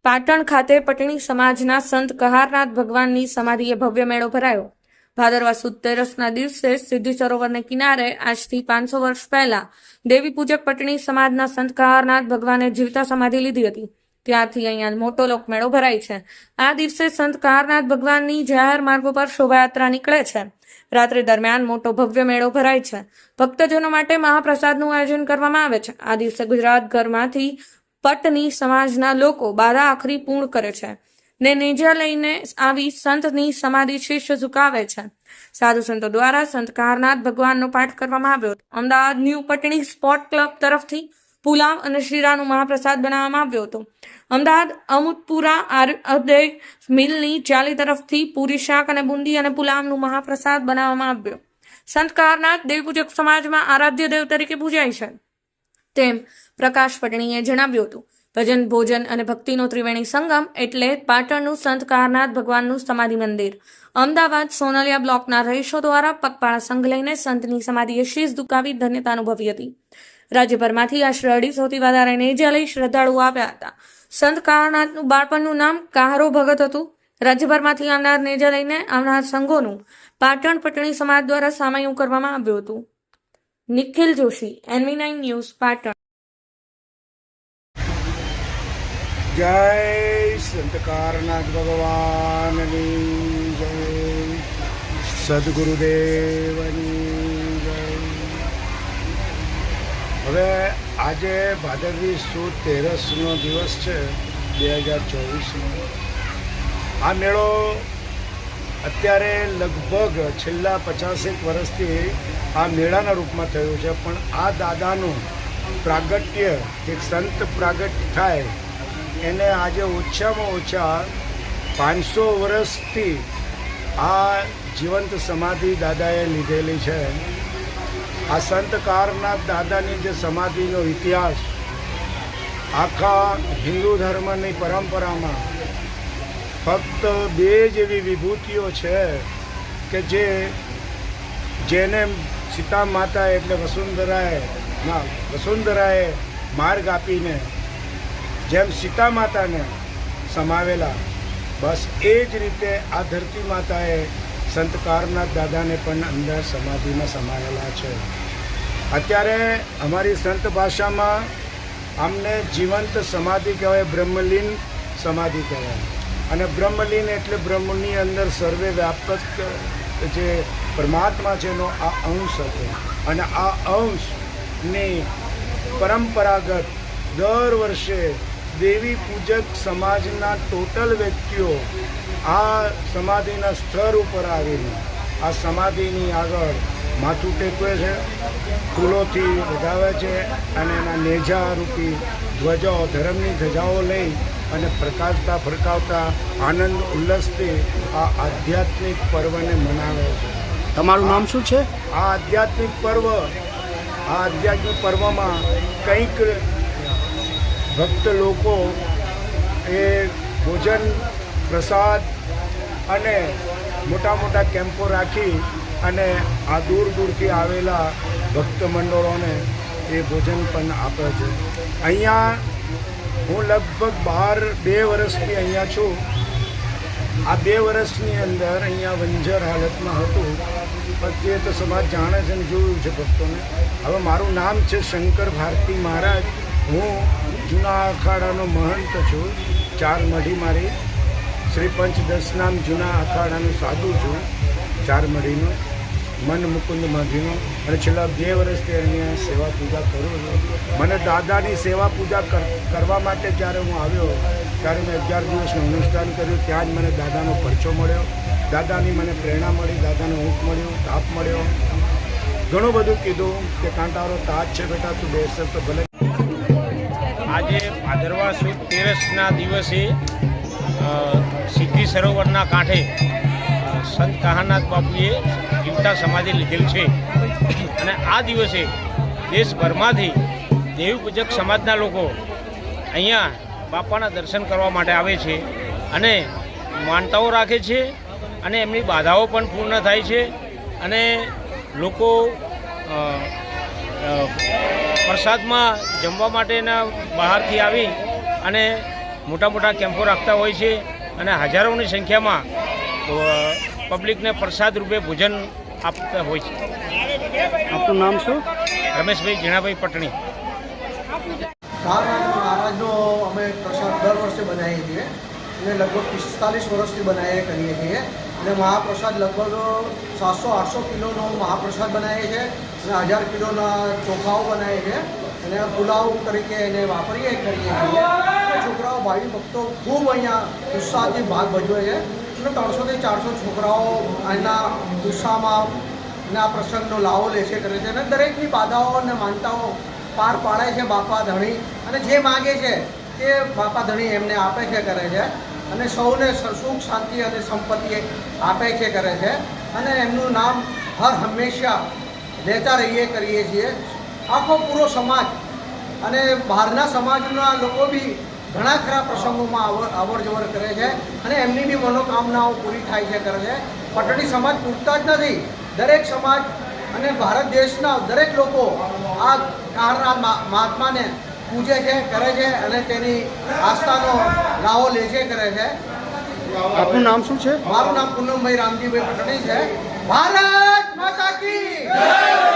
પાટણ ખાતે પટણી સમાજના સંત કહારનાથ ભગવાનની સમાધિએ ભવ્ય મેળો ભરાયો। ભાદરવા સુદ તેરસના દિવસે સિદ્ધિ સરોવરને કિનારે આજથી 500 વર્ષ પહેલા દેવી પૂજક પટણી સમાજના સંત કહારનાથ ભગવાને જીવતા સમાધિ લીધી હતી। ત્યારથી અહીંયા મોટો લોકમેળો ભરાય છે। આ દિવસે સંત કહારનાથ ભગવાનની જાહેર માર્ગો પર શોભાયાત્રા નીકળે છે। રાત્રિ દરમિયાન મોટો ભવ્ય મેળો ભરાય છે। ભક્તજનો માટે મહાપ્રસાદનું આયોજન કરવામાં આવે છે। આ દિવસે ગુજરાતભરમાંથી પટની સમાજના લોકો બાધા આખરી પૂર્ણ કરે છે ને નેજા લઈને આવી સંતની સમાધિ શીશ ઝુકાવે છે। સાધુ સંતો દ્વારા સંત કહારનાથ ભગવાનનો પાઠ કરવામાં આવ્યો હતો। Ahmedabad new Patni sport club તરફથી પુલાવ અને શીરાનું મહાપ્રસાદ બનાવવામાં આવ્યો હતો। અમદાવાદ અમુદપુરા આર્યોદય મિલની ચાલી તરફથી પૂરી શાક અને બુંદી અને પુલાવનું મહાપ્રસાદ બનાવવામાં આવ્યો। સંત કહારનાથ દેવપૂજક સમાજમાં આરાધ્ય દેવ તરીકે પૂજાય છે તેમ પ્રકાશ પટણીએ જણાવ્યું હતું। ભજન ભોજન અને ભક્તિનો ત્રિવેણી સંગમ એટલે પાટણનું સંત કહારનાથ ભગવાનનું સમાધિ મંદિર। અમદાવાદ સોનલિયા બ્લોકના રહીશો દ્વારા પગપાળા સંઘ લઈને સંતની સમાધિએ શીશ ઝુકાવી ધન્યતા અનુભવી હતી। રાજ્યભરમાંથી આશરે 250થી વધારે નેજા લઈ શ્રદ્ધાળુઓ આવ્યા હતા। સંત કહારનાથનું બાળપણનું નામ કહારો ભગત હતું। રાજ્યભરમાંથી આવનાર નેજા લઈને આવનાર સંઘોનું પાટણ પટણી સમાજ દ્વારા સામયું કરવામાં આવ્યું હતું। Nikhil Joshi, NV9 news, Patan. જય સંત કહારનાથ ભગવાનની જય, સદગુરુદેવની જય। હવે આજે ભાદરવી સુદ તેરસનો દિવસ છે 2024નો। આ મેળો અત્યારે લગભગ છેલ્લા 50 વર્ષથી આ મેળાના રૂપમાં થયું છે, પણ આ દાદાનું પ્રાગટ્ય એક સંત પ્રાગટ્ય થાય એને આજે ઓછામાં ઓછા 500 વર્ષથી આ જીવંત સમાધિ દાદાએ લીધેલી છે। આ સંત કહારનાથ દાદાની જે સમાધિનો ઇતિહાસ આખા હિન્દુ ધર્મની પરંપરામાં ફક્ત 2 જેવી વિભૂતિઓ છે કે જેને સીતા માતા એટલે વસુંધરાએ માર્ગ આપીને જેમ સીતા માતાને સમાવેલા, બસ એ જ રીતે આ ધરતી માતાએ સંત કહારનાથ દાદાને પણ અંદર સમાધિમાં સમાયેલા છે। અત્યારે અમારી સંત ભાષામાં આમને જીવંત સમાધિ કહેવાય, બ્રહ્મલીન સમાધિ કહેવાય। અને બ્રહ્મલીન એટલે બ્રહ્મની અંદર સર્વે વ્યાપક જે પરમાત્મા છે એનો આ અંશ હતો। અને આ અંશની પરંપરાગત દર વર્ષે દેવી પૂજક સમાજના ટોટલ વ્યક્તિઓ આ સમાધિના સ્થળ ઉપર આવીને આ સમાધિની આગળ માથું ટેકવે છે, ફૂલોથી વધાવે છે અને એના નેજા રૂપી ધ્વજાઓ, ધર્મની ધજાઓ લઈ અને ફરકાવતા આનંદ ઉલ્લાસથી આ આધ્યાત્મિક પર્વને મનાવે છે। તમારું નામ શું છે? આ આધ્યાત્મિક પર્વમાં કંઈક ભક્ત લોકો એ ભોજન, પ્રસાદ અને મોટા મોટા કેમ્પો રાખી અને આ દૂર દૂરથી આવેલા ભક્ત મંડળોને એ ભોજન પણ આપે છે। અહીંયા હું લગભગ 2 વર્ષથી અહીંયા છું। આ 2 વર્ષની અંદર અહીંયા વંજર હાલતમાં હતું, પણ તે તો સમાજ જાણે છે ને જોયું છે ભક્તોને। હવે મારું નામ છે શંકર ભારતી મહારાજ। હું જૂના અખાડાનો મહંત છું। 4 મઢી મારી શ્રી પંચ દસનામ જૂના અખાડાનું સાધુ છું, 4 મઢીનો મન મુકુંદ માધીનો। અને છેલ્લા 2 વર્ષથી અહીંયા સેવા પૂજા કરું છું। મને દાદાની સેવા પૂજા કરવા માટે જ્યારે હું આવ્યો ત્યારે મેં 11 દિવસનું અનુષ્ઠાન કર્યું। ત્યાં જ મને દાદાનો પરચો મળ્યો, દાદાની મને પ્રેરણા મળી, દાદાનો ઊંટ મળ્યો, તાપ મળ્યો, ઘણું બધું કીધું કે કાંટાળો તાજ છે બેટા, તું બેસે તો ભલે। આજે ભાદરવા સુદ તેરસના દિવસે સિદ્ધિ સરોવરના કાંઠે સંત કહારનાથ બાપુએ જીવતા સમાધિ લીધેલ છે। અને આ દિવસે દેશભરમાંથી દેવી પૂજક સમાજના લોકો અહીંયા બાપાના દર્શન કરવા માટે આવે છે અને માનતાઓ રાખે છે અને એમની બાધાઓ પણ પૂર્ણ થાય છે। અને લોકો પ્રસાદમાં જમવા માટેના બહારથી આવી અને મોટા મોટા કેમ્પો રાખતા હોય છે અને હજારોની સંખ્યામાં પબ્લિકને પ્રસાદ રૂપે ભોજન આપતા હોય છે. આપનું નામ શું? રમેશભાઈ જીણાભાઈ પટણી. કાળનાથ મહારાજનો અમે પ્રસાદ દર વર્ષે બનાવીએ છીએ અને લગભગ 45 વર્ષથી બનાવીએ કરીએ છીએ અને મહાપ્રસાદ લગભગ 700-800 કિલોનો મહાપ્રસાદ બનાવીએ છીએ અને 1000 કિલોના ચોખાઓ બનાવીએ છીએ અને પુલાવ તરીકે એને વાપરીએ કરીએ છીએ. અને છોકરાઓ ભાવિ ભક્તો ખૂબ અહીંયા ઉત્સાહથી ભાગ ભજવે છે અને 300થી 400 છોકરાઓ એના ઉત્સાહમાં અને આ પ્રસંગનો લાવો લે છે કરે છે અને દરેકની બાધાઓ અને માનતાઓ પાર પાડે છે બાપા ધણી અને જે માગે છે તે બાપા ધણી એમને આપે છે કરે છે અને સૌને સુખ શાંતિ અને સંપત્તિ આપે છે કરે છે અને એમનું નામ હર હંમેશા લેતા રહીએ કરીએ છીએ. આખો પૂરો સમાજ અને બહારના સમાજના લોકો બી ઘણા ખરા પ્રસંગોમાં અવર જવર કરે છે અને એમની બી મનોકામનાઓ પૂરી થાય છે કરે છે. પટણી સમાજ પૂરતા જ નથી, દરેક સમાજ અને ભારત દેશના દરેક લોકો આ કાળનાથ મહાત્માને પૂજે છે કરે છે અને તેની આસ્થાનો લાવો લે છે કરે છે. આપનું નામ શું છે? મારું નામ પૂનમભાઈ રામજીભાઈ પટણી છે. ભારત માતા કી જય!